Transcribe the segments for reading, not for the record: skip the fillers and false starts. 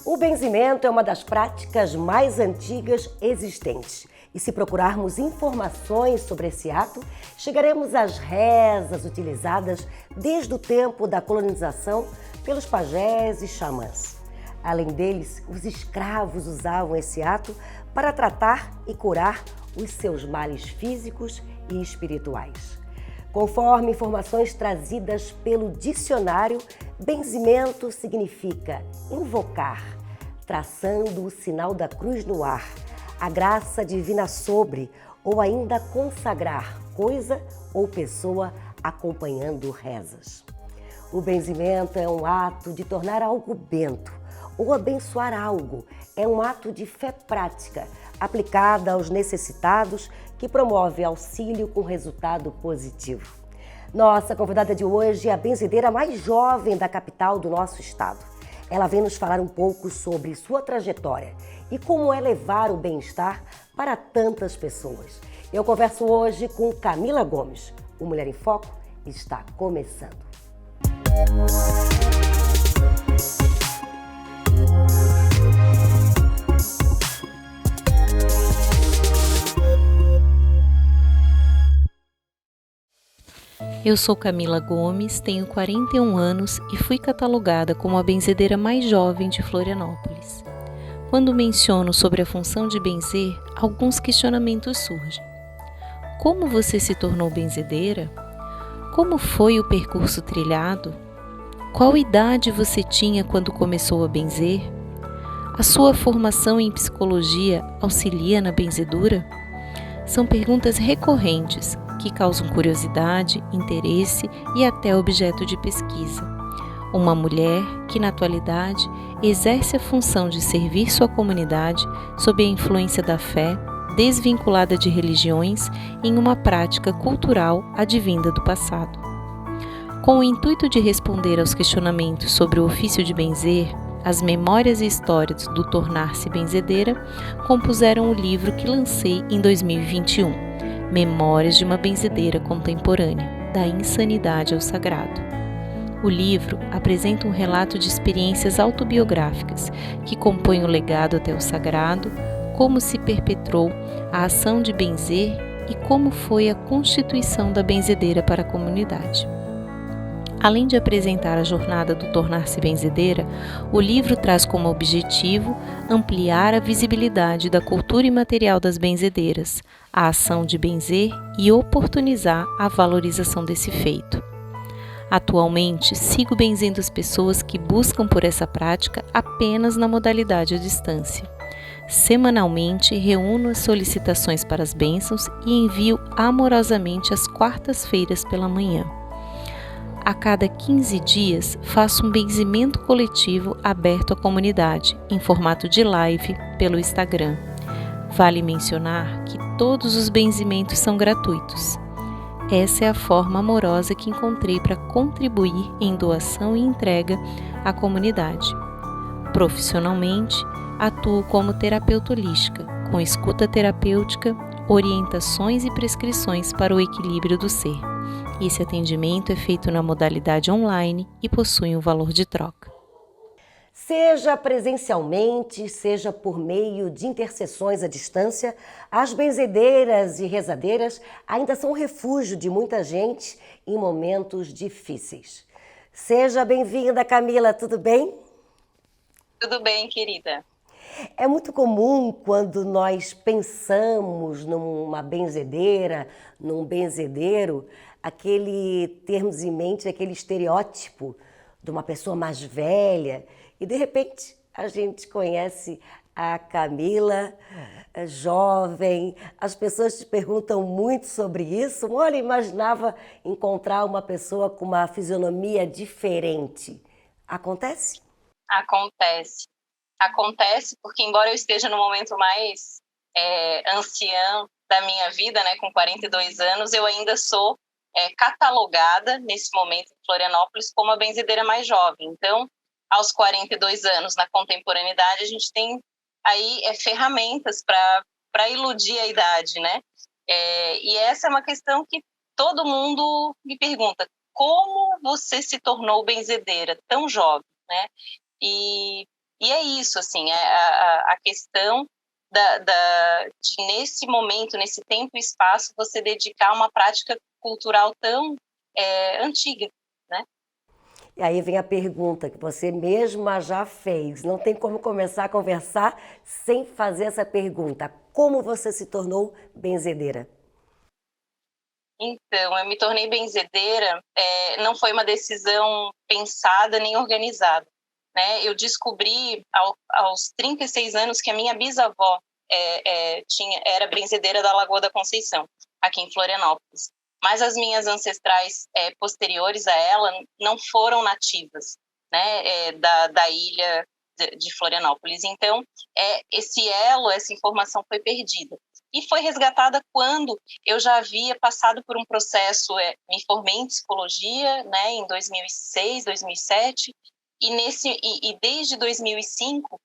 O benzimento é uma das práticas mais antigas existentes. E se procurarmos informações sobre esse ato, chegaremos às rezas utilizadas desde o tempo da colonização pelos pajés e xamãs. Além deles, os escravos usavam esse ato para tratar e curar os seus males físicos e espirituais. Conforme informações trazidas pelo dicionário, benzimento significa invocar, traçando o sinal da cruz no ar, a graça divina sobre, ou ainda consagrar coisa ou pessoa acompanhando rezas. O benzimento é um ato de tornar algo bento ou abençoar algo. É um ato de fé prática, aplicada aos necessitados, que promove auxílio com resultado positivo. Nossa convidada de hoje é a benzedeira mais jovem da capital do nosso estado. Ela vem nos falar um pouco sobre sua trajetória e como é levar o bem-estar para tantas pessoas. Eu converso hoje com Camila Gomes. O Mulher em Foco está começando. Eu sou Camila Gomes, tenho 41 anos e fui catalogada como a benzedeira mais jovem de Florianópolis. Quando menciono sobre a função de benzer, alguns questionamentos surgem. Como você se tornou benzedeira? Como foi o percurso trilhado? Qual idade você tinha quando começou a benzer? A sua formação em psicologia auxilia na benzedura? São perguntas recorrentes que causam curiosidade, interesse e até objeto de pesquisa. Uma mulher que, na atualidade, exerce a função de servir sua comunidade sob a influência da fé, desvinculada de religiões, em uma prática cultural advinda do passado. Com o intuito de responder aos questionamentos sobre o ofício de benzer, as memórias e histórias do tornar-se benzedeira compuseram o livro que lancei em 2021. Memórias de uma benzedeira contemporânea, da insanidade ao sagrado. O livro apresenta um relato de experiências autobiográficas que compõem o legado até o sagrado, como se perpetrou a ação de benzer e como foi a constituição da benzedeira para a comunidade. Além de apresentar a jornada do tornar-se benzedeira, o livro traz como objetivo ampliar a visibilidade da cultura imaterial das benzedeiras, a ação de benzer e oportunizar a valorização desse feito. Atualmente, sigo benzendo as pessoas que buscam por essa prática apenas na modalidade à distância. Semanalmente, reúno as solicitações para as bênçãos e envio amorosamente às quartas-feiras pela manhã. A cada 15 dias, faço um benzimento coletivo aberto à comunidade, em formato de live, pelo Instagram. Vale mencionar que todos os benzimentos são gratuitos. Essa é a forma amorosa que encontrei para contribuir em doação e entrega à comunidade. Profissionalmente, atuo como terapeuta holística, com escuta terapêutica, orientações e prescrições para o equilíbrio do ser. Esse atendimento é feito na modalidade online e possui um valor de troca. Seja presencialmente, seja por meio de intercessões à distância, as benzedeiras e rezadeiras ainda são um refúgio de muita gente em momentos difíceis. Seja bem-vinda, Camila, tudo bem? Tudo bem, querida. É muito comum quando nós pensamos numa benzedeira, num benzedeiro, termos em mente aquele estereótipo de uma pessoa mais velha e de repente a gente conhece a Camila, jovem, as pessoas te perguntam muito sobre isso. Olha, imaginava encontrar uma pessoa com uma fisionomia diferente. Acontece? Acontece porque, embora eu esteja no momento mais anciã da minha vida, né, com 42 anos, eu ainda sou catalogada, nesse momento em Florianópolis, como a benzedeira mais jovem. Então, aos 42 anos, na contemporaneidade, a gente tem aí ferramentas para iludir a idade, né? E essa é uma questão que todo mundo me pergunta: como você se tornou benzedeira tão jovem, né? E E é isso, assim, a questão de, nesse momento, nesse tempo e espaço, você dedicar uma prática cultural tão antiga, né? E aí vem a pergunta que você mesma já fez. Não tem como começar a conversar sem fazer essa pergunta. Como você se tornou benzedeira? Então, eu me tornei benzedeira, não foi uma decisão pensada nem organizada, né? Eu descobri aos 36 anos que a minha bisavó era benzedeira da Lagoa da Conceição, aqui em Florianópolis. Mas as minhas ancestrais posteriores a ela não foram nativas, né, da ilha de Florianópolis. Então, esse elo, essa informação foi perdida. E foi resgatada quando eu já havia passado por um processo, me formei em psicologia, né, em 2006, 2007, e desde 2005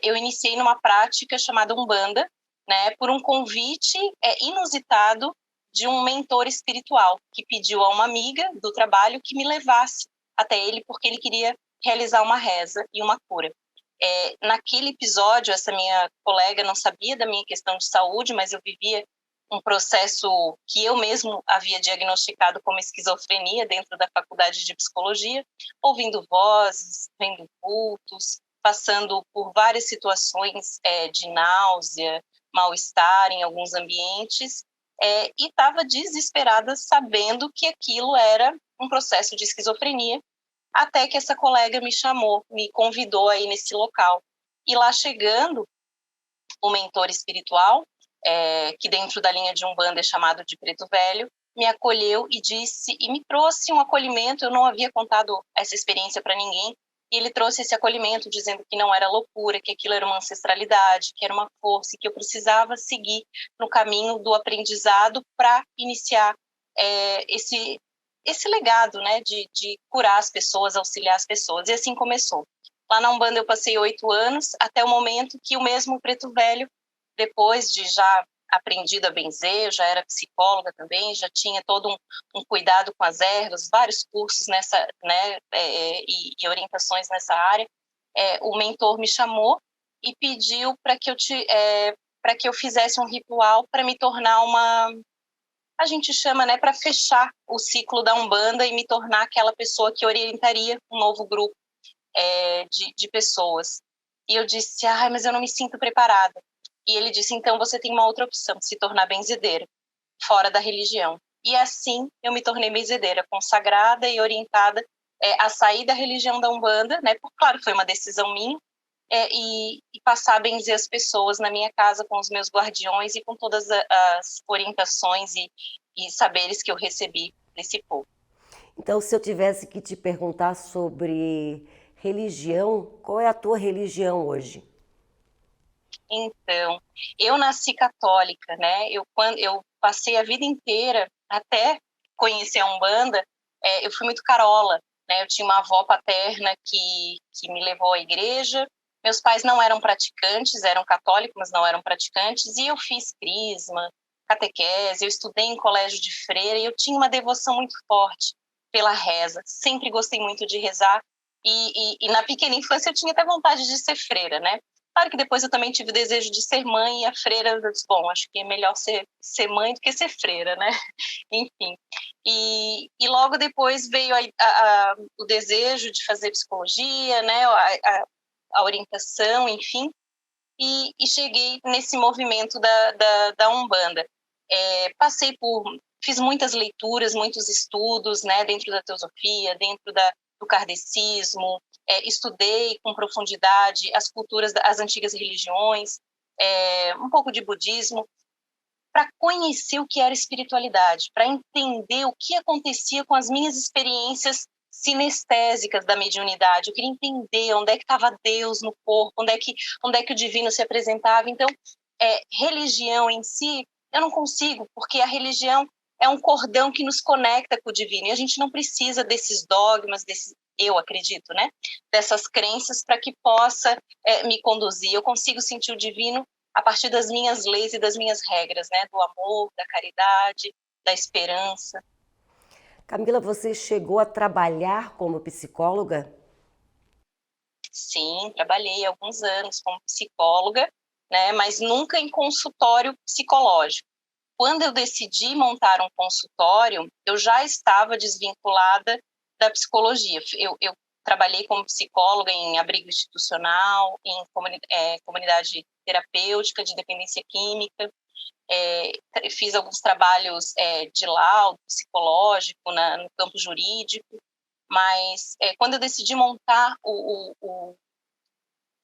eu iniciei numa prática chamada Umbanda, né, por um convite inusitado de um mentor espiritual que pediu a uma amiga do trabalho que me levasse até ele porque ele queria realizar uma reza e uma cura. Naquele episódio, essa minha colega não sabia da minha questão de saúde, mas eu vivia um processo que eu mesmo havia diagnosticado como esquizofrenia dentro da faculdade de psicologia, ouvindo vozes, vendo vultos, passando por várias situações de náusea, mal-estar em alguns ambientes, e estava desesperada sabendo que aquilo era um processo de esquizofrenia, até que essa colega me chamou, me convidou aí nesse local. E lá chegando, o mentor espiritual, que dentro da linha de Umbanda é chamado de Preto Velho, me acolheu e disse, e me trouxe um acolhimento, eu não havia contado essa experiência para ninguém, e ele trouxe esse acolhimento dizendo que não era loucura, que aquilo era uma ancestralidade, que era uma força, e que eu precisava seguir no caminho do aprendizado para iniciar esse legado, né, de curar as pessoas, auxiliar as pessoas. E assim começou. Lá na Umbanda eu passei 8 anos, até o momento que o mesmo Preto Velho, depois de já aprendido a benzer, eu já era psicóloga também, já tinha todo um cuidado com as ervas, vários cursos nessa, né, e orientações nessa área. O mentor me chamou e pediu para que eu fizesse um ritual para me tornar a gente chama, né, para fechar o ciclo da Umbanda e me tornar aquela pessoa que orientaria um novo grupo de pessoas. E eu disse, mas eu não me sinto preparada. E ele disse, então você tem uma outra opção, se tornar benzedeira, fora da religião. E assim eu me tornei benzedeira, consagrada e orientada a sair da religião da Umbanda, né? Claro, foi uma decisão minha, e passar a benzer as pessoas na minha casa com os meus guardiões e com todas as orientações e saberes que eu recebi desse povo. Então, se eu tivesse que te perguntar sobre religião, qual é a tua religião hoje? Então, eu nasci católica, né? Eu passei a vida inteira, até conhecer a Umbanda, eu fui muito carola, né? Eu tinha uma avó paterna que me levou à igreja. Meus pais não eram praticantes, eram católicos, mas não eram praticantes. E eu fiz crisma, catequese, eu estudei em colégio de freira e eu tinha uma devoção muito forte pela reza. Sempre gostei muito de rezar. E na pequena infância eu tinha até vontade de ser freira, né? Claro que depois eu também tive o desejo de ser mãe e a freira, eu disse, bom, acho que é melhor ser mãe do que ser freira, né? Enfim. E logo depois veio o desejo de fazer psicologia, né? A orientação, enfim. E cheguei nesse movimento da Umbanda. Fiz muitas leituras, muitos estudos, né? Dentro da teosofia, dentro do kardecismo, estudei com profundidade as culturas das antigas religiões, um pouco de budismo, para conhecer o que era espiritualidade, para entender o que acontecia com as minhas experiências sinestésicas da mediunidade. Eu queria entender onde é que estava Deus no corpo, onde é que o divino se apresentava. Então, religião em si, eu não consigo, porque a religião é um cordão que nos conecta com o divino, e a gente não precisa desses dogmas, eu acredito, né? Dessas crenças para que possa me conduzir. Eu consigo sentir o divino a partir das minhas leis e das minhas regras, né? Do amor, da caridade, da esperança. Camila, você chegou a trabalhar como psicóloga? Sim, trabalhei alguns anos como psicóloga, né, mas nunca em consultório psicológico. Quando eu decidi montar um consultório, eu já estava desvinculada da psicologia. Eu trabalhei como psicóloga em abrigo institucional, em comunidade terapêutica de dependência química, fiz alguns trabalhos de laudo psicológico no campo jurídico, mas quando eu decidi montar o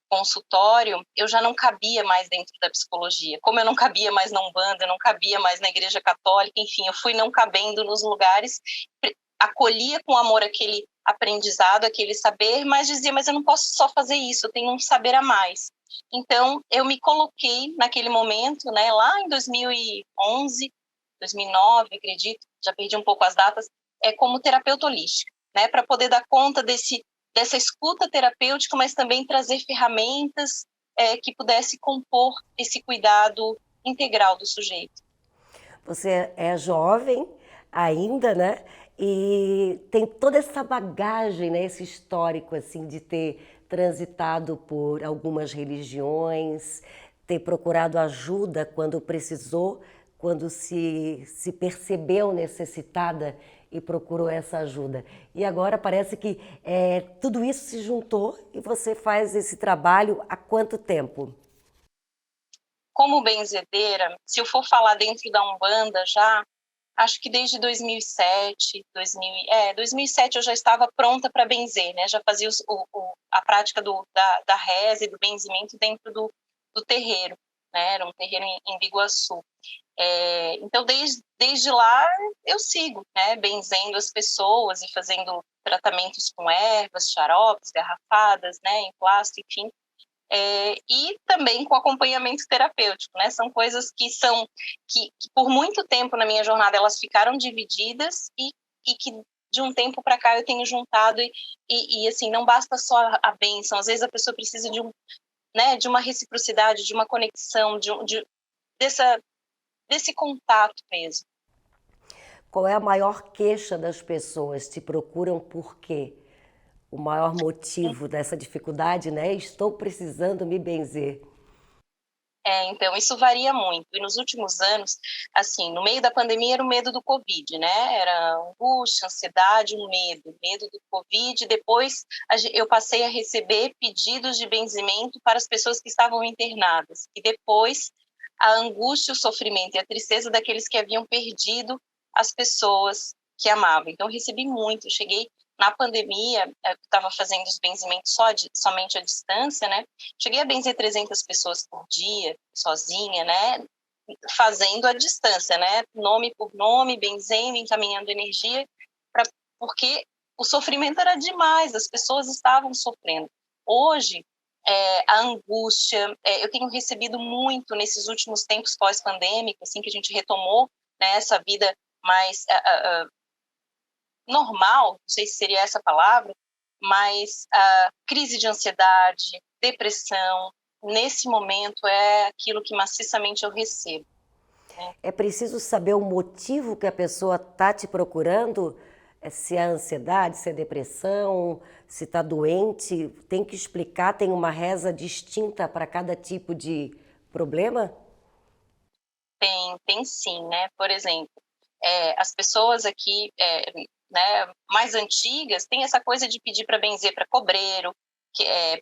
consultório, eu já não cabia mais dentro da psicologia. Como eu não cabia mais na Umbanda, eu não cabia mais na Igreja Católica, enfim, eu fui não cabendo nos lugares, acolhia com amor aquele aprendizado, aquele saber, mas dizia, mas eu não posso só fazer isso, eu tenho um saber a mais. Então, eu me coloquei naquele momento, né, lá em 2011, 2009, acredito, já perdi um pouco as datas, como terapeuta holística, né, para poder dar conta dessa escuta terapêutica, mas também trazer ferramentas que pudesse compor esse cuidado integral do sujeito. Você é jovem ainda, né? E tem toda essa bagagem, né? Esse histórico, assim, de ter transitado por algumas religiões, ter procurado ajuda quando precisou, quando se percebeu necessitada e procurou essa ajuda. E agora parece que tudo isso se juntou e você faz esse trabalho há quanto tempo? Como benzedeira, se eu for falar dentro da Umbanda já, acho que desde 2007, 2007 eu já estava pronta para benzer, né? Já fazia a prática da reza e do benzimento dentro do terreiro, né? Era um terreiro em Biguaçu. Então, desde lá, eu sigo, né? Benzendo as pessoas e fazendo tratamentos com ervas, xaropes, garrafadas, né? Em plástico, enfim. E também com acompanhamento terapêutico, né? São coisas que por muito tempo na minha jornada elas ficaram divididas e que de um tempo para cá eu tenho juntado e assim, não basta só a bênção, às vezes a pessoa precisa de uma reciprocidade, de uma conexão, desse contato mesmo. Qual é a maior queixa das pessoas? Te procuram por quê? O maior motivo dessa dificuldade, né? Estou precisando me benzer. Então, isso varia muito. E nos últimos anos, assim, no meio da pandemia era o medo do Covid, né? Era angústia, ansiedade, medo do Covid. Depois, eu passei a receber pedidos de benzimento para as pessoas que estavam internadas. E depois, a angústia, o sofrimento e a tristeza daqueles que haviam perdido as pessoas que amavam. Então, eu recebi muito. Eu cheguei na pandemia, eu estava fazendo os benzimentos somente à distância, né? Cheguei a benzer 300 pessoas por dia, sozinha, né? Fazendo à distância, né? Nome por nome, benzendo, encaminhando energia, porque o sofrimento era demais, as pessoas estavam sofrendo. Hoje, a angústia, eu tenho recebido muito nesses últimos tempos pós-pandêmicos, assim que a gente retomou, né, essa vida mais normal, não sei se seria essa palavra, mas a crise de ansiedade, depressão, nesse momento é aquilo que maciçamente eu recebo. Né? É preciso saber o motivo que a pessoa está te procurando, se é ansiedade, se é depressão, se está doente, tem que explicar, tem uma reza distinta para cada tipo de problema? Tem sim, né? Por exemplo, as pessoas aqui né, mais antigas têm essa coisa de pedir para benzer para cobreiro,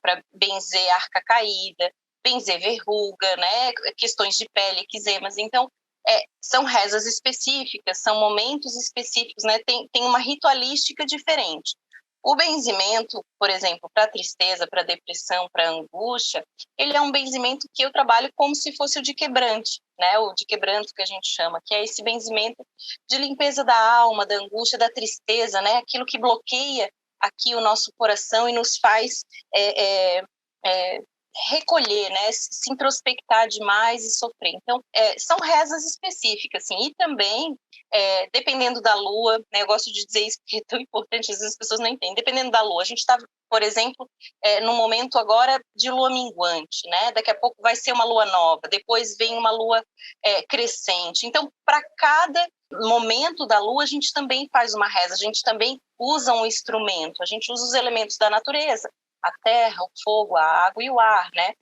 para benzer arca caída, benzer verruga, né, questões de pele, eczemas. Então, são rezas específicas, são momentos específicos, né, tem uma ritualística diferente. O benzimento, por exemplo, para tristeza, para depressão, para angústia, ele é um benzimento que eu trabalho como se fosse o de quebrante, né? O de quebranto que a gente chama, que é esse benzimento de limpeza da alma, da angústia, da tristeza, né? Aquilo que bloqueia aqui o nosso coração e nos faz recolher, né? Se introspectar demais e sofrer. Então, são rezas específicas, assim, e também dependendo da lua, né, eu gosto de dizer isso porque é tão importante, às vezes as pessoas não entendem, dependendo da lua, a gente está, por exemplo, no momento agora de lua minguante, né, daqui a pouco vai ser uma lua nova, depois vem uma lua crescente, então para cada momento da lua a gente também faz uma reza, a gente também usa um instrumento, a gente usa os elementos da natureza, a terra, o fogo, a água e o ar, né?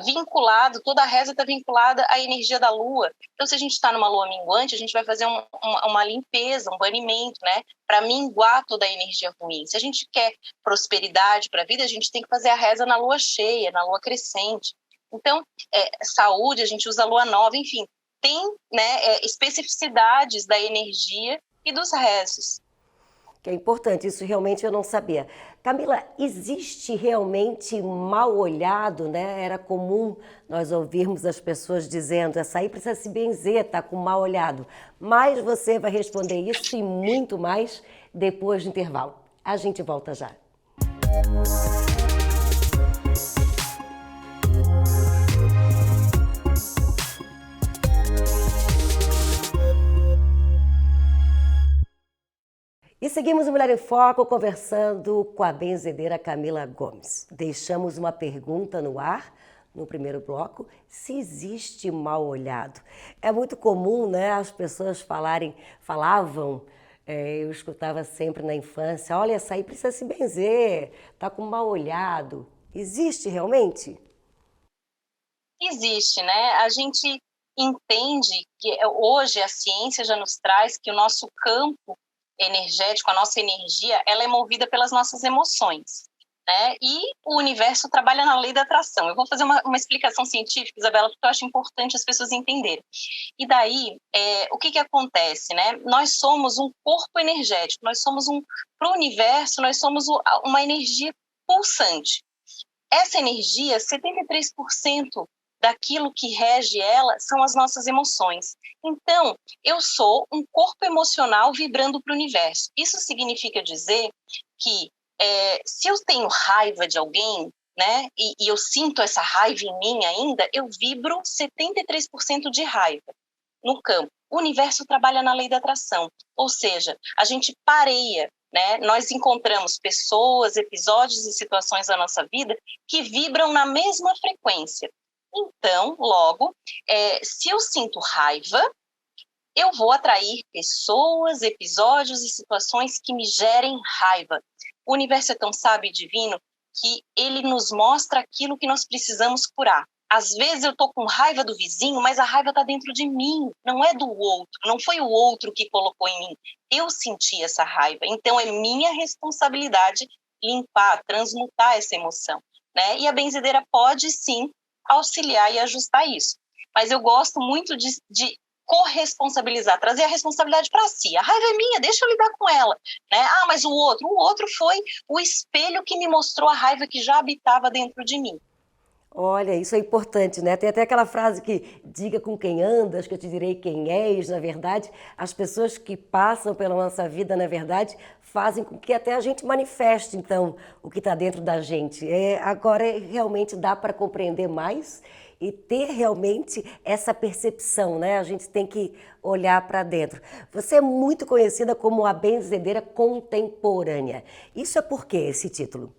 Vinculado, toda a reza está vinculada à energia da lua. Então, se a gente está numa lua minguante, a gente vai fazer uma limpeza, um banimento, né? Para minguar toda a energia ruim. Se a gente quer prosperidade para a vida, a gente tem que fazer a reza na lua cheia, na lua crescente. Então, saúde, a gente usa a lua nova, enfim, tem, né, especificidades da energia e dos rezos. Que é importante, isso realmente eu não sabia. Camila, existe realmente mal olhado, né? Era comum nós ouvirmos as pessoas dizendo, essa aí precisa se benzer, tá com mal olhado. Mas você vai responder isso e muito mais depois do intervalo. A gente volta já. E seguimos o Mulher em Foco conversando com a benzedeira Camila Gomes. Deixamos uma pergunta no ar, no primeiro bloco, se existe mal olhado. É muito comum, né, as pessoas falavam, eu escutava sempre na infância, olha, essa aí precisa se benzer, tá com mal olhado. Existe realmente? Existe, né? A gente entende que hoje a ciência já nos traz que o nosso campo energético, a nossa energia, ela é movida pelas nossas emoções, né? E o universo trabalha na lei da atração. Eu vou fazer uma explicação científica, Isabela, porque eu acho importante as pessoas entenderem. E daí, o que acontece, né? Nós somos um corpo energético, para o universo, nós somos uma energia pulsante. Essa energia, 73% daquilo que rege ela são as nossas emoções. Então, eu sou um corpo emocional vibrando para o universo. Isso significa dizer que se eu tenho raiva de alguém, né, e eu sinto essa raiva em mim ainda, eu vibro 73% de raiva no campo. O universo trabalha na lei da atração, ou seja, a gente pareia, né? Nós encontramos pessoas, episódios e situações da nossa vida que vibram na mesma frequência. Então, logo, se eu sinto raiva, eu vou atrair pessoas, episódios e situações que me gerem raiva. O universo é tão sábio e divino que ele nos mostra aquilo que nós precisamos curar. Às vezes eu estou com raiva do vizinho, mas a raiva está dentro de mim, não é do outro, não foi o outro que colocou em mim. Eu senti essa raiva, então é minha responsabilidade limpar, transmutar essa emoção, né? E a benzedeira pode, sim, auxiliar e ajustar isso. Mas eu gosto muito de corresponsabilizar, trazer a responsabilidade para si. A raiva é minha, deixa eu lidar com ela, né? Ah, mas o outro foi o espelho que me mostrou a raiva que já habitava dentro de mim. Olha, isso é importante, né? Tem até aquela frase que diga com quem andas, que eu te direi quem és. Na verdade, as pessoas que passam pela nossa vida, na verdade, fazem com que até a gente manifeste, então, o que está dentro da gente. Agora, realmente dá para compreender mais e ter realmente essa percepção, né? A gente tem que olhar para dentro. Você é muito conhecida como a benzedeira contemporânea. Isso é por quê, esse título?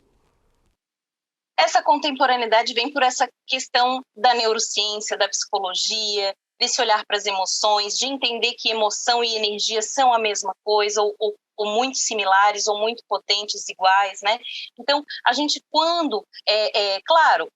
Essa contemporaneidade vem por essa questão da neurociência, da psicologia, desse olhar para as emoções, de entender que emoção e energia são a mesma coisa, ou muito similares, ou muito potentes, iguais, né? Então, a gente quando, claro,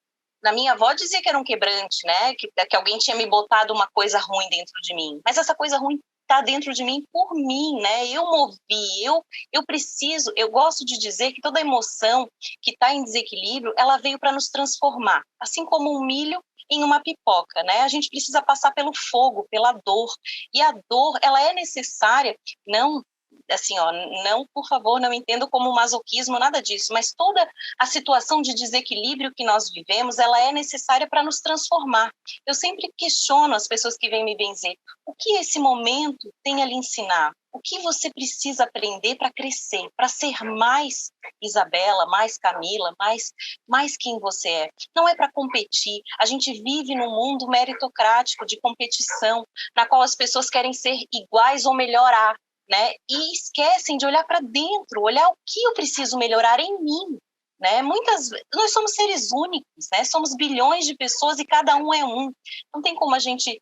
na minha avó dizia que era um quebrante, né? Que alguém tinha me botado uma coisa ruim dentro de mim, mas essa coisa ruim está dentro de mim por mim, né? Eu movi, eu preciso, eu gosto de dizer que toda emoção que está em desequilíbrio, ela veio para nos transformar, assim como um milho em uma pipoca, né? A gente precisa passar pelo fogo, pela dor, e a dor, ela é necessária, não assim, ó, não, por favor, não entendo como masoquismo, nada disso, mas toda a situação de desequilíbrio que nós vivemos, ela é necessária para nos transformar. Eu sempre questiono as pessoas que vêm me benzer, o que esse momento tem a lhe ensinar? O que você precisa aprender para crescer, para ser mais Isabela, mais Camila, mais quem você é? Não é para competir. A gente vive num mundo meritocrático de competição, na qual as pessoas querem ser iguais ou melhorar, né? E esquecem de olhar para dentro, olhar o que eu preciso melhorar em mim, né? Nós somos seres únicos, né? Somos bilhões de pessoas e cada um é um. Não tem como a gente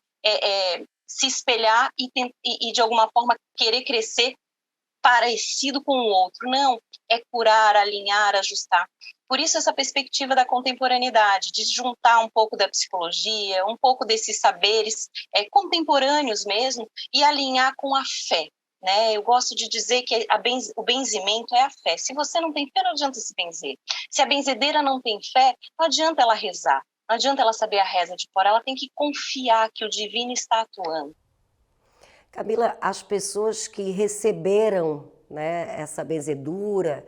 se espelhar e de alguma forma querer crescer parecido com o outro. Não, é curar, alinhar, ajustar. Por isso essa perspectiva da contemporaneidade, de juntar um pouco da psicologia, um pouco desses saberes contemporâneos mesmo, e alinhar com a fé. Né? Eu gosto de dizer que o benzimento é a fé. Se você não tem fé, não adianta se benzer. Se a benzedeira não tem fé, não adianta ela rezar. Não adianta ela saber a reza de fora. Ela tem que confiar que o divino está atuando. Camila, as pessoas que receberam, né, essa benzedura,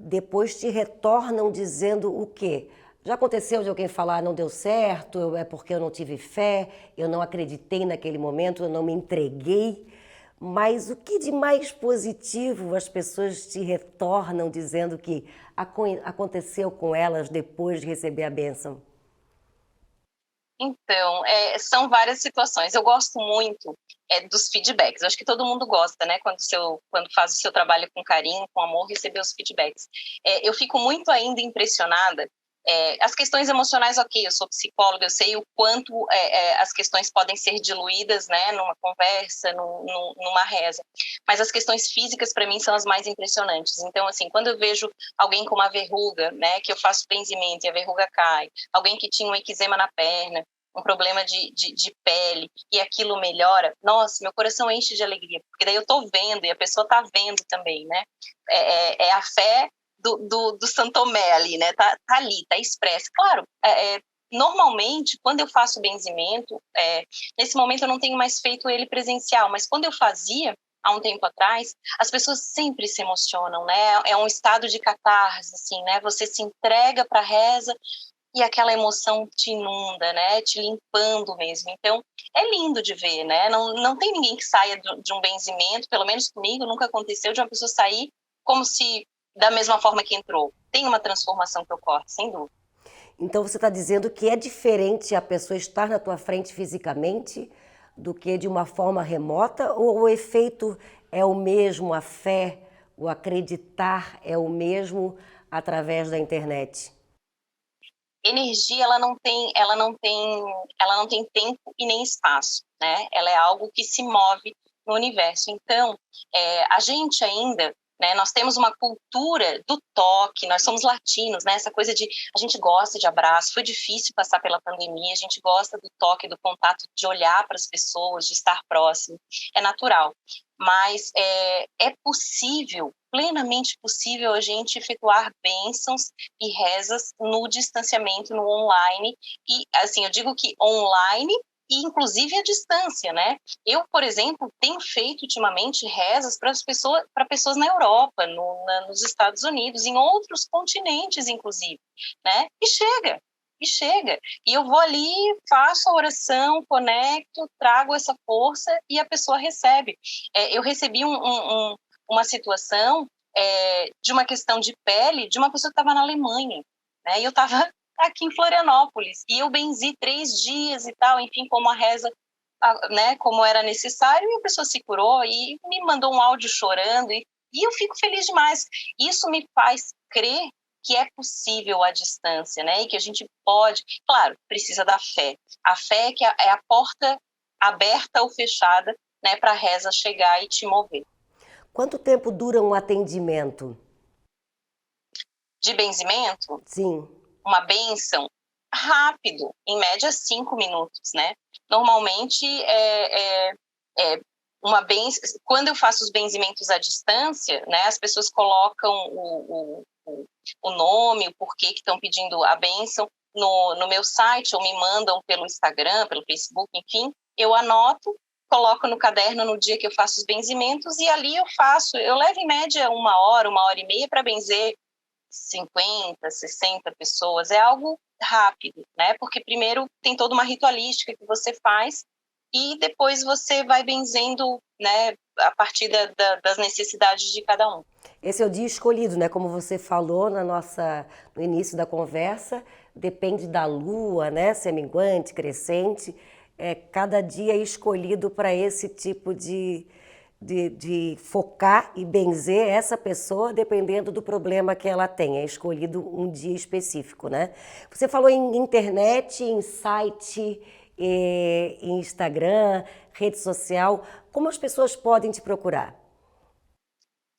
depois te retornam dizendo o quê? Já aconteceu de alguém falar não deu certo, é porque eu não tive fé, eu não acreditei naquele momento, eu não me entreguei. Mas o que de mais positivo as pessoas te retornam dizendo que aconteceu com elas depois de receber a bênção? Então, são várias situações. Eu gosto muito dos feedbacks. Eu acho que todo mundo gosta, né? Quando faz o seu trabalho com carinho, com amor, receber os feedbacks. Eu fico muito ainda impressionada. As questões emocionais, ok, eu sou psicóloga, eu sei o quanto as questões podem ser diluídas, né, numa conversa, numa reza, mas as questões físicas, para mim, são as mais impressionantes. Então, assim, quando eu vejo alguém com uma verruga, né, que eu faço benzimento e a verruga cai, alguém que tinha um eczema na perna, um problema de pele, e aquilo melhora, nossa, meu coração enche de alegria, porque daí eu tô vendo, e a pessoa tá vendo também, né, é a fé do Santomé ali, né? Tá ali, tá expresso. Claro, normalmente, quando eu faço benzimento, nesse momento eu não tenho mais feito ele presencial, mas quando eu fazia, há um tempo atrás, as pessoas sempre se emocionam, né? É um estado de catarse, assim, né? Você se entrega para a reza e aquela emoção te inunda, né? Te limpando mesmo. Então, é lindo de ver, né? Não tem ninguém que saia de um benzimento, pelo menos comigo, nunca aconteceu de uma pessoa sair como se da mesma forma que entrou. Tem uma transformação que ocorre, sem dúvida. Então você está dizendo que é diferente a pessoa estar na tua frente fisicamente do que de uma forma remota, ou o efeito é o mesmo, a fé, o acreditar é o mesmo através da internet? Energia, ela não tem tempo e nem espaço, né? Ela é algo que se move no universo. Então, a gente ainda, né, nós temos uma cultura do toque, nós somos latinos, né? Essa coisa de a gente gosta de abraço, foi difícil passar pela pandemia, a gente gosta do toque, do contato, de olhar para as pessoas, de estar próximo, é natural. Mas é possível, plenamente possível, a gente efetuar bênçãos e rezas no distanciamento, no online, e assim, eu digo que online e inclusive à distância, né? Eu, por exemplo, tenho feito ultimamente rezas para pessoas na Europa, nos Estados Unidos, em outros continentes, inclusive, né? E chega. E eu vou ali, faço a oração, conecto, trago essa força e a pessoa recebe. Eu recebi uma situação de uma questão de pele de uma pessoa que estava na Alemanha, né? E eu estava aqui em Florianópolis, e eu benzi 3 dias e tal, enfim, como a reza, né, como era necessário, e a pessoa se curou e me mandou um áudio chorando, e eu fico feliz demais. Isso me faz crer que é possível à distância, né, e que a gente pode, claro, precisa da fé. A fé é a porta aberta ou fechada, né, para a reza chegar e te mover. Quanto tempo dura um atendimento? De benzimento? Sim. Uma bênção rápido, em média 5 minutos, né? Normalmente uma bênção. Quando eu faço os benzimentos à distância, né? As pessoas colocam o nome, o porquê que estão pedindo a bênção no meu site, ou me mandam pelo Instagram, pelo Facebook, enfim, eu anoto, coloco no caderno no dia que eu faço os benzimentos, e ali eu levo em média 1 hora e meia para benzer 50, 60 pessoas, é algo rápido, né? Porque primeiro tem toda uma ritualística que você faz e depois você vai benzendo, né, a partir das necessidades de cada um. Esse é o dia escolhido, né? Como você falou no início da conversa, depende da lua, né? Se é minguante, crescente, cada dia é escolhido para esse tipo de focar e benzer essa pessoa dependendo do problema que ela tem. É escolhido um dia específico, né? Você falou em internet, em site, em Instagram, rede social. Como as pessoas podem te procurar?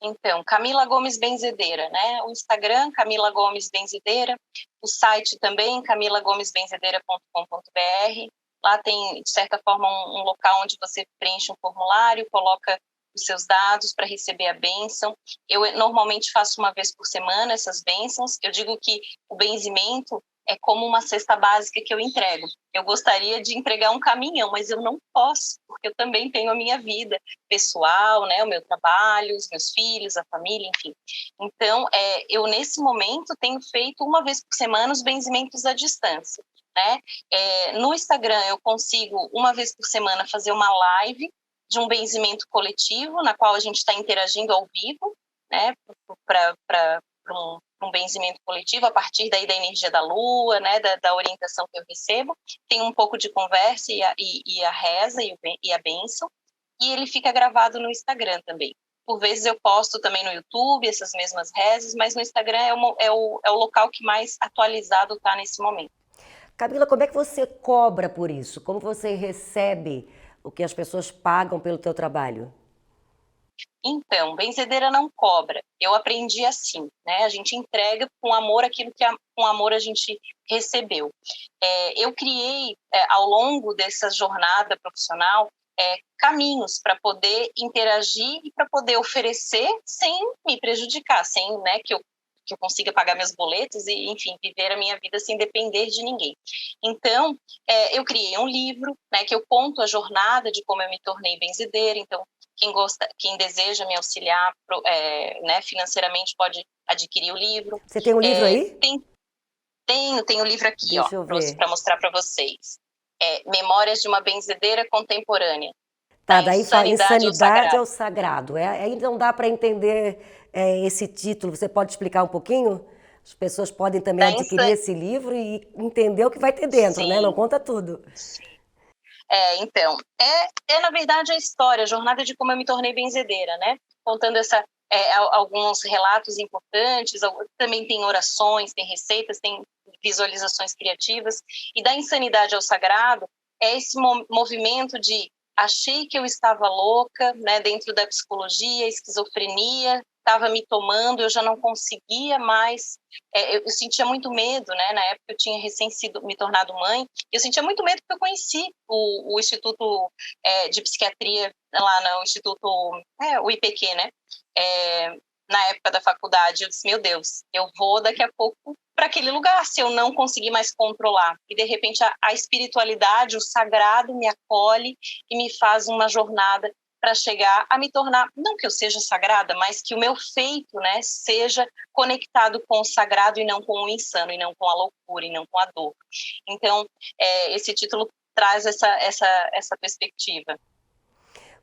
Então, Camila Gomes Benzedeira, né? O Instagram, Camila Gomes Benzedeira. O site também, camilagomesbenzedeira.com.br. Lá tem, de certa forma, um local onde você preenche um formulário, coloca os seus dados para receber a bênção. Eu normalmente faço uma vez por semana essas bênçãos. Eu digo que o benzimento é como uma cesta básica que eu entrego. Eu gostaria de entregar um caminhão, mas eu não posso, porque eu também tenho a minha vida pessoal, né, o meu trabalho, os meus filhos, a família, enfim. Então, eu nesse momento tenho feito uma vez por semana os benzimentos à distância, né? No Instagram eu consigo uma vez por semana fazer uma live de um benzimento coletivo, na qual a gente está interagindo ao vivo, né, para um benzimento coletivo a partir daí da energia da lua, né, da orientação que eu recebo. Tem um pouco de conversa e a reza e a bênção, e ele fica gravado no Instagram também. Por vezes eu posto também no YouTube essas mesmas rezas, mas no Instagram é o local que mais atualizado está nesse momento. Camila, como é que você cobra por isso? Como você recebe o que as pessoas pagam pelo teu trabalho? Então, benzedeira não cobra. Eu aprendi assim, né? A gente entrega com amor aquilo que com amor a gente recebeu. Eu criei, ao longo dessa jornada profissional, caminhos para poder interagir e para poder oferecer sem me prejudicar, sem, né, que eu consiga pagar meus boletos e, enfim, viver a minha vida sem depender de ninguém. Então, eu criei um livro, né, que eu conto a jornada de como eu me tornei benzedeira. Então, quem deseja me auxiliar, né, financeiramente pode adquirir o livro. Você tem um livro aí? Tenho o livro aqui, ó, Deixa eu ver. para mostrar para vocês. Memórias de uma benzedeira contemporânea, Tá, da daí fala insanidade ao insanidade sagrado. ao sagrado. Aí não dá para entender esse título. Você pode explicar um pouquinho? As pessoas podem também Da adquirir insan... esse livro e entender o que vai ter dentro, né? Não Sim, conta tudo. sim. Então, na verdade a história, a jornada de como eu me tornei benzedeira, né? Contando alguns relatos importantes, também tem orações, tem receitas, tem visualizações criativas. E da insanidade ao sagrado é esse movimento de achei que eu estava louca, né? Dentro da psicologia, esquizofrenia estava me tomando, eu já não conseguia mais, eu sentia muito medo, né? Na época eu tinha me tornado mãe, eu sentia muito medo porque eu conheci o Instituto de Psiquiatria lá no Instituto, o IPQ, né? Na época da faculdade, eu disse, meu Deus, eu vou daqui a pouco para aquele lugar, se eu não conseguir mais controlar. E, de repente, a espiritualidade, o sagrado me acolhe e me faz uma jornada para chegar a me tornar, não que eu seja sagrada, mas que o meu feito, né, seja conectado com o sagrado e não com o insano, e não com a loucura, e não com a dor. Então, esse título traz essa perspectiva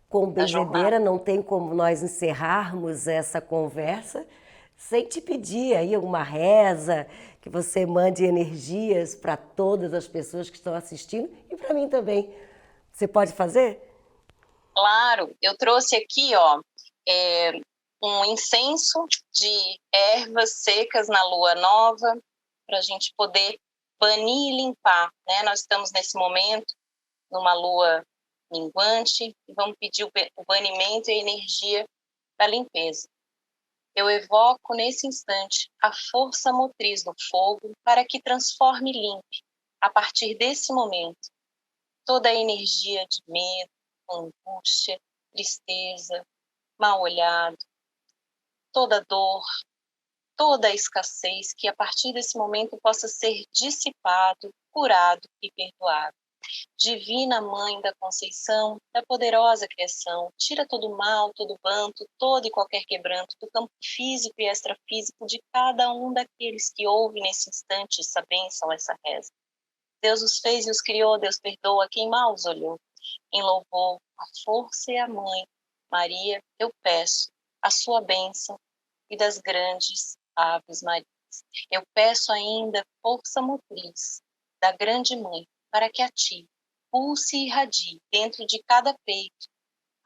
Com da benzedeira, jornada. não tem como nós encerrarmos essa conversa sem te pedir aí alguma reza, que você mande energias para todas as pessoas que estão assistindo e para mim também. Você pode fazer? Claro, eu trouxe aqui, ó, um incenso de ervas secas na lua nova, para a gente poder banir e limpar, né? Nós estamos nesse momento, numa lua minguante, e vamos pedir o banimento e a energia da limpeza. Eu evoco nesse instante a força motriz do fogo para que transforme e limpe, a partir desse momento, toda a energia de medo, angústia, tristeza, mal-olhado, toda dor, toda a escassez, que a partir desse momento possa ser dissipado, curado e perdoado. Divina Mãe da Conceição, da poderosa criação, tira todo o mal, todo o vanto, todo e qualquer quebranto do campo físico e extrafísico de cada um daqueles que ouvem nesse instante essa bênção, essa reza. Deus os fez e os criou, Deus perdoa quem mal os olhou. Em louvor a força e a Mãe, Maria, eu peço a sua bênção e das grandes Aves Marias. Eu peço ainda força motriz da grande Mãe, para que ative, pulse e irradie dentro de cada peito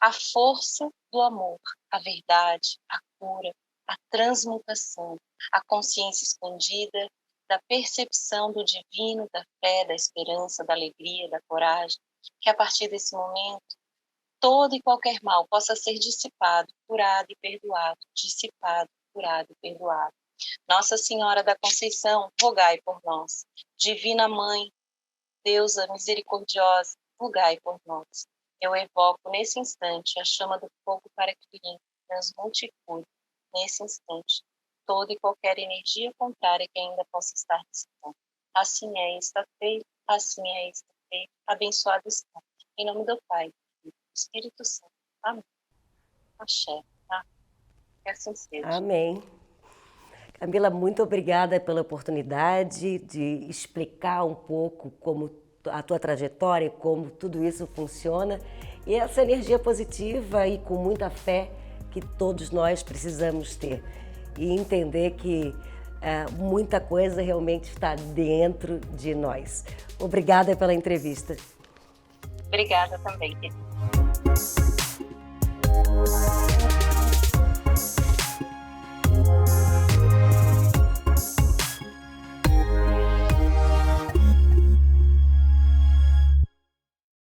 a força do amor, a verdade, a cura, a transmutação, a consciência escondida da percepção do divino, da fé, da esperança, da alegria, da coragem, que a partir desse momento todo e qualquer mal possa ser dissipado, curado e perdoado, dissipado, curado e perdoado. Nossa Senhora da Conceição, rogai por nós. Divina Mãe, Deusa misericordiosa, rogai por nós. Eu evoco nesse instante a chama do fogo para que transmute e cure, nesse instante, toda e qualquer energia contrária que ainda possa estar dissipando. Assim é, está feito, assim é, está feito, abençoado está. Em nome do Pai, do Espírito Santo. Amém. Axé. Tá? Que assim seja. Amém. Camila, muito obrigada pela oportunidade de explicar um pouco como a tua trajetória, como tudo isso funciona e essa energia positiva e com muita fé que todos nós precisamos ter e entender que muita coisa realmente está dentro de nós. Obrigada pela entrevista. Obrigada também, querida.